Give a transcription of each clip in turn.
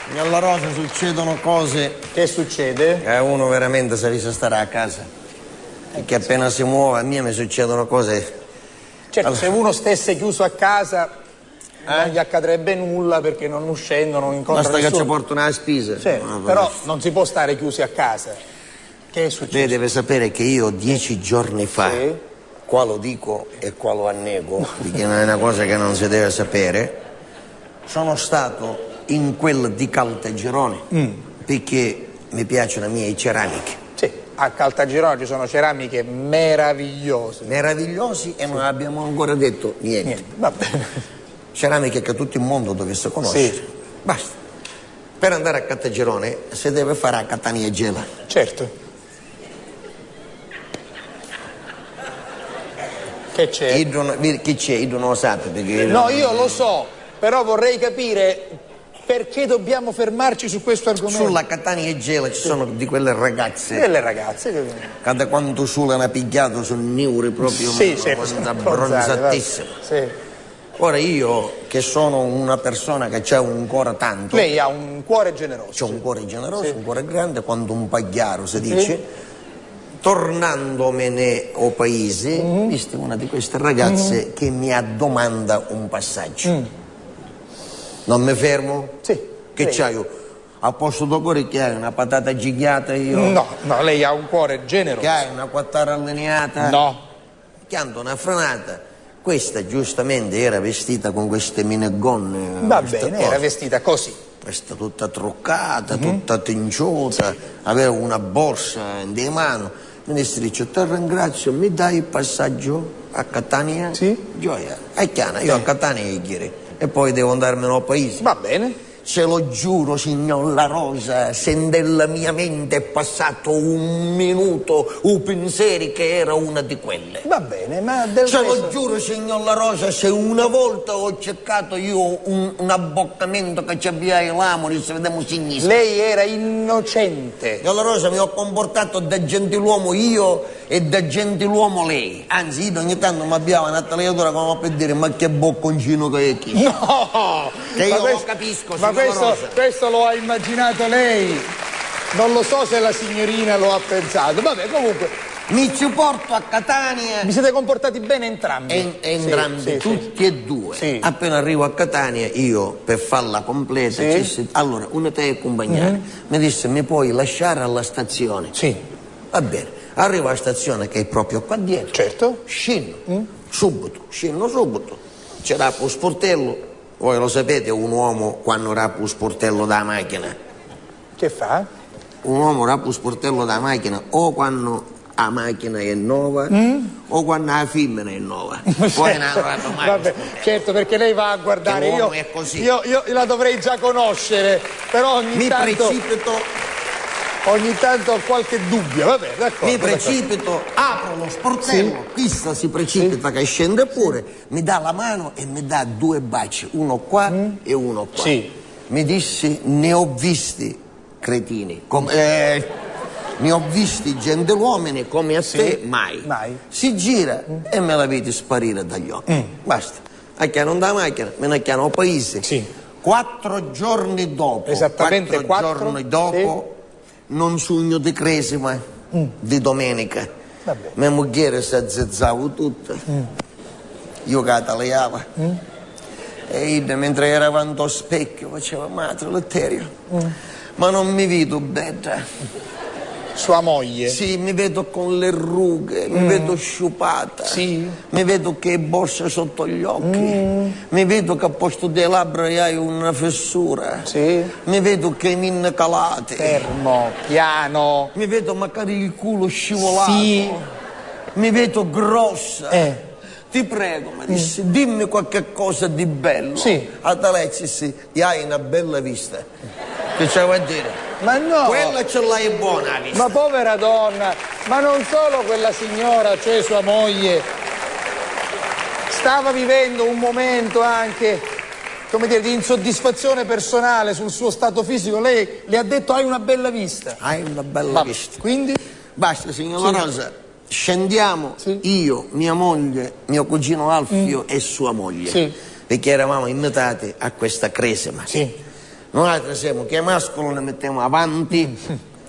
Signor La Rosa, succedono cose. Che succede? Uno veramente si riesce a stare a casa. Perché appena si muove, a me mi succedono cose. Certo, se uno stesse chiuso a casa non gli accadrebbe nulla perché non uscendo, non incontra Basta che nessuno. ci portano la spesa. Sì, però non si può stare chiusi a casa. Che è successo? Lei deve sapere che io 10 giorni fa, Sì. qua lo dico e qua lo annego, perché non è una cosa che non si deve sapere, sono stato in quel di Caltagirone, perché mi piacciono le mie ceramiche. Sì, a Caltagirone ci sono ceramiche meravigliose. Meravigliosi e non abbiamo ancora detto niente. Va bene. Ceramiche che tutto il mondo dovesse conoscere. Sì. Basta. Per andare a Caltagirone si deve fare a Catania Gela. Certo. Che c'è? Chi c'è? Io non lo sape perché... No, io lo so, però vorrei capire perché dobbiamo fermarci su questo argomento. Sulla Catania Gela ci sono di quelle ragazze. Delle ragazze che... Cada quanto sole hanno picchiato sono neure proprio. Sì, abbronzatissime. Sì. Ora io, che sono una persona che ha un cuore tanto... Lei ha un cuore generoso. C'ho un cuore generoso, un cuore grande, quando un pagliaro si dice... Tornandomene al paese, viste una di queste ragazze che mi domanda un passaggio. Non mi fermo? Sì. Che lei... c'hai io? A posto del cuore che hai una patata gigliata io? No, lei ha un cuore generoso. Che hai una quattara allineata? No. Chianto una frenata. Questa giustamente era vestita con queste minegonne. Va bene, era vestita così. Questa tutta truccata, tutta tinciuta, aveva una borsa in mano. Mi dice, ti ringrazio, mi dai il passaggio a Catania? Sì. Gioia. E chiana, io a Catania ieri. E poi devo andarmene al paese. Va bene. Ce lo giuro, signor La Rosa, se nella mia mente è passato un minuto, un pensiero che era una di quelle. Va bene, ma del Ce resto... lo giuro, signor La Rosa, se una volta ho cercato io un abboccamento che ci avvia l'amore, se vediamo sinistra. Lei era innocente. Signor La Rosa, mi ho comportato da gentiluomo io e da gentiluomo lei. Anzi, io ogni tanto mi abbiamo una tagliatura come per dire, ma che bocconcino che è chi? No! Che io lo capisco, signor La Rosa. Questo lo ha immaginato lei. Non lo so se la signorina lo ha pensato. Vabbè, comunque... Mi ci porto a Catania. Vi siete comportati bene entrambi? Entrambi, tutti e due. Sì. Appena arrivo a Catania, io per farla completa, allora una te accompagnare. Mi disse, mi puoi lasciare alla stazione? Sì. Va bene. Arrivo alla stazione che è proprio qua dietro. Certo. Scendo subito. C'era lo sportello. Voi lo sapete, un uomo quando rapu lo sportello da macchina. Che fa? Un uomo rapu lo sportello da macchina o quando la macchina è nuova o quando la femmina è nuova. Poi non rapo mai. Vabbè, certo, perché lei va a guardare. L'uomo è così. Io la dovrei già conoscere, però ogni tanto ho qualche dubbio. Vabbè, d'accordo. Mi precipito, apro lo sportello, questa si precipita che scende pure, mi dà la mano e mi dà 2 baci, uno qua e uno qua. Sì. Mi disse, ne ho visti cretini, ne ho visti gentiluomini come a te, mai. Si gira e me la vedi sparire dagli occhi. Basta. Acchiano da macchina, me ne acchiano al paese. Sì. 4 giorni dopo. Esattamente 4 giorni dopo. Non sogno di cresima, di domenica. Vabbè. Mia moglie si azzezzava tutta. Io che la tagliava. E io, mentre eravamo allo specchio, faceva, madre Letterio, ma non mi vedo bella. Sua moglie? Sì, mi vedo con le rughe, mi vedo sciupata. Sì. Mi vedo che hai borse sotto gli occhi. Mi vedo che a posto delle labbra hai una fessura. Sì. Mi vedo che hai minne calate. Fermo, piano. Mi vedo magari il culo scivolato. Sì. Mi vedo grossa. Ti prego, mi disse, dimmi qualche cosa di bello. Sì. A Talexis hai una bella vista. Che c'è a dire? Ma no! Quella ce l'hai buona la vista. Ma povera donna, ma non solo quella signora, cioè sua moglie, stava vivendo un momento anche, come dire, di insoddisfazione personale sul suo stato fisico. Lei le ha detto hai una bella vista. Hai una bella vista. Quindi? Basta, signor La Rosa. Scendiamo, io, mia moglie, mio cugino Alfio e sua moglie. Perché eravamo invitati a questa cresima. Noi siamo che i mascoli ne mettiamo avanti,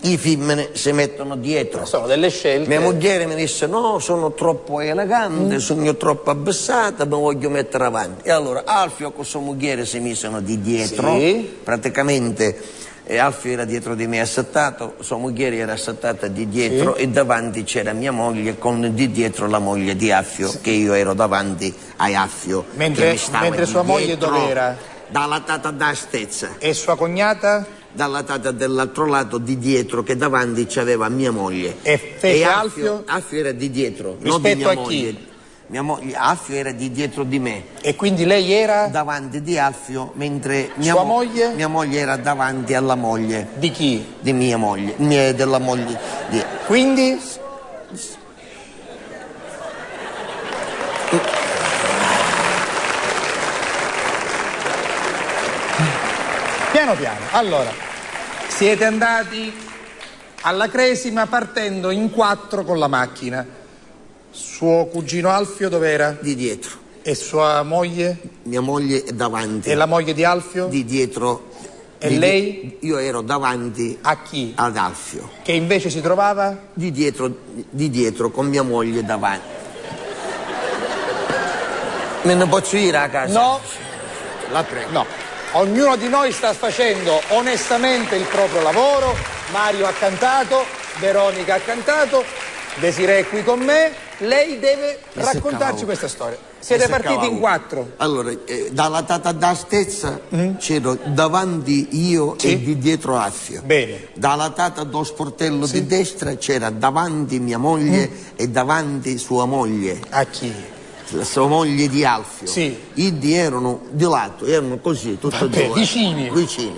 i femmine si mettono dietro. Sono delle scelte. Mia moglie mi disse: no, sono troppo elegante, sono troppo abbassata, mi voglio mettere avanti. E allora Alfio con sua moglie si misero di dietro, praticamente. Alfio era dietro di me assettato, sua moglie era assettata di dietro e davanti c'era mia moglie con di dietro la moglie di Alfio, che io ero davanti a Alfio. Mentre sua moglie dov'era? Dalla tata da stezza. E sua cognata? Dalla tata dell'altro lato di dietro, che davanti c'aveva mia moglie. E fece Alfio? Alfio era di dietro, rispetto non di mia a moglie. chi? Mia moglie, Alfio era di dietro di me. E quindi lei era? Davanti di Alfio, mentre sua moglie? Mia moglie era davanti alla moglie. Di chi? Di mia moglie, della moglie. Quindi? Piano piano. Allora, siete andati alla Cresima partendo in 4 con la macchina. Suo cugino Alfio dov'era? Di dietro. E sua moglie? Mia moglie è davanti. E la moglie di Alfio? Di dietro. E lei? Io ero davanti. A chi? Ad Alfio. Che invece si trovava? Di dietro con mia moglie davanti. Me ne posso ir a casa? No. La prego. No. Ognuno di noi sta facendo onestamente il proprio lavoro. Mario ha cantato, Veronica ha cantato, Desiree è qui con me. Lei deve raccontarci questa storia. Siete partiti in 4. Allora, dalla tata da stezza c'ero davanti io e di dietro Alfio. Bene. Dalla tata do sportello di destra c'era davanti mia moglie e davanti sua moglie. A chi? La sua moglie di Alfio. Sì. I erano di lato, erano così, tutti e due. Vicini.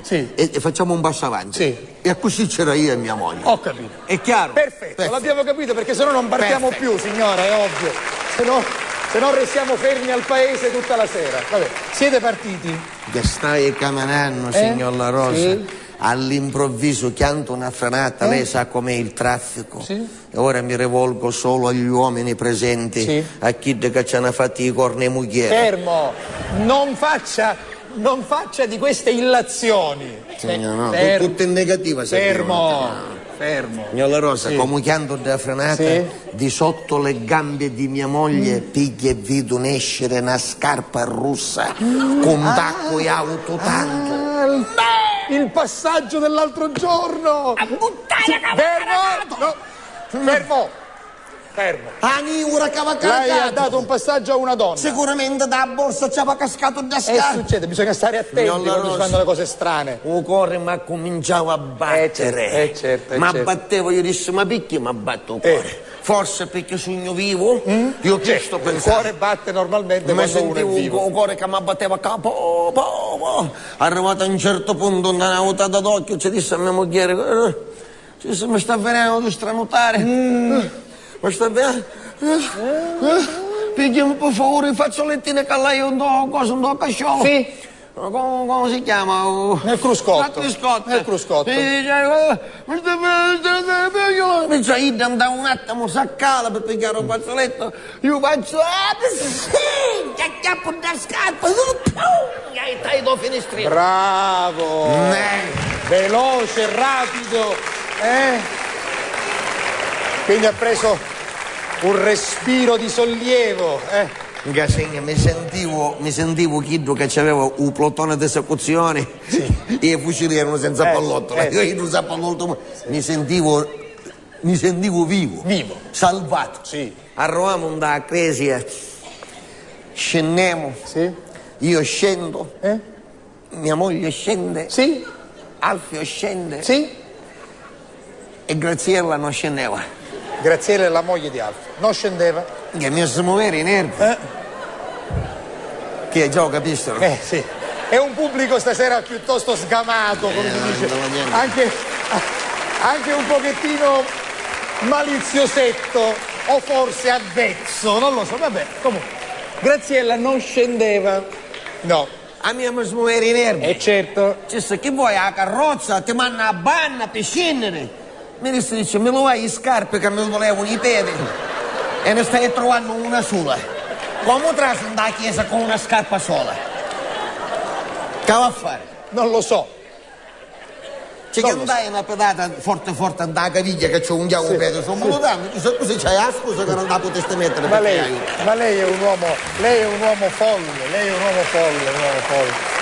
Sì. E facciamo un passo avanti. Sì. E così c'era io e mia moglie. Ho capito. È chiaro? Perfetto. L'abbiamo capito, perché sennò non partiamo più, signora, è ovvio. Se no restiamo fermi al paese tutta la sera. Vabbè, siete partiti? Che stai camminando, signor La Rosa. Sì. All'improvviso chianto una frenata, lei sa com'è il traffico. Sì. E ora mi rivolgo solo agli uomini presenti, a chi che ci hanno fatto i corni mugliere. Fermo! Non faccia di queste illazioni. No, tutto in negativa. Fermo! Signor La Rosa, come chianto da frenata, di sotto le gambe di mia moglie piglia e vedo nascere una scarpa russa con tacco e auto tanto. Il passaggio dell'altro giorno! A buttare la Fermo! Lei ha dato un passaggio a una donna. Sicuramente da borsa ci aveva cascato da scarpa. Succede, bisogna stare attenti quando si fanno le cose strane. Il cuore mi cominciava a battere. Certo. Ma battevo, io dissi: ma perché mi batte il cuore? Forse perché sogno vivo? Io che sto pensando? Il cuore batte normalmente quando uno è vivo. Un cuore che mi batteva a capo. Arrivato a un certo punto, una notata d'occhio, ci disse a mia moglie: mi sta venendo di stranutare. Ma sta bene? Pigliami per favore i fazzolettini che lei un do casciolo. Sì. Come si chiama? Nel cruscotto. Nel cruscotto. Mi dice: io andavo un attimo saccala per pigliare un fazzoletto. Io faccio: che chiappo da scarpa. E taglio finestrino. Bravo. Veloce, rapido. Quindi ha preso un respiro di sollievo. Mi sentivo chiedo che c'aveva un plotone di esecuzione e i fucili erano senza pallottola. Io non so pallottola, mi sentivo vivo, salvato. Sì. Arriviamo da Cresia, scendiamo, io scendo, mia moglie scende, Alfio scende e Graziella non scendeva. Graziella è la moglie di Alfio. Non scendeva? Che mi si muovere i nervi. Che già capiscono? Sì. È un pubblico stasera piuttosto sgamato, come si dice. Anche un pochettino maliziosetto, o forse avvezzo, non lo so. Vabbè, comunque. Graziella non scendeva. No. A me mi si muovere i nervi. Certo. Cioè, che vuoi, la carrozza, ti manda a banna per scendere. Mi dice: me lo vai le scarpe che mi volevano i piedi e ne stai trovando una sola. Come trasci da chiesa con una scarpa sola? Che va a fare? Non lo so. C'è che andai una pedata forte forte andare a caviglia che c'è un chiamo peso, sono valutando, così c'hai la scusa che non la poteste mettere. Ma lei è un uomo folle, un uomo folle.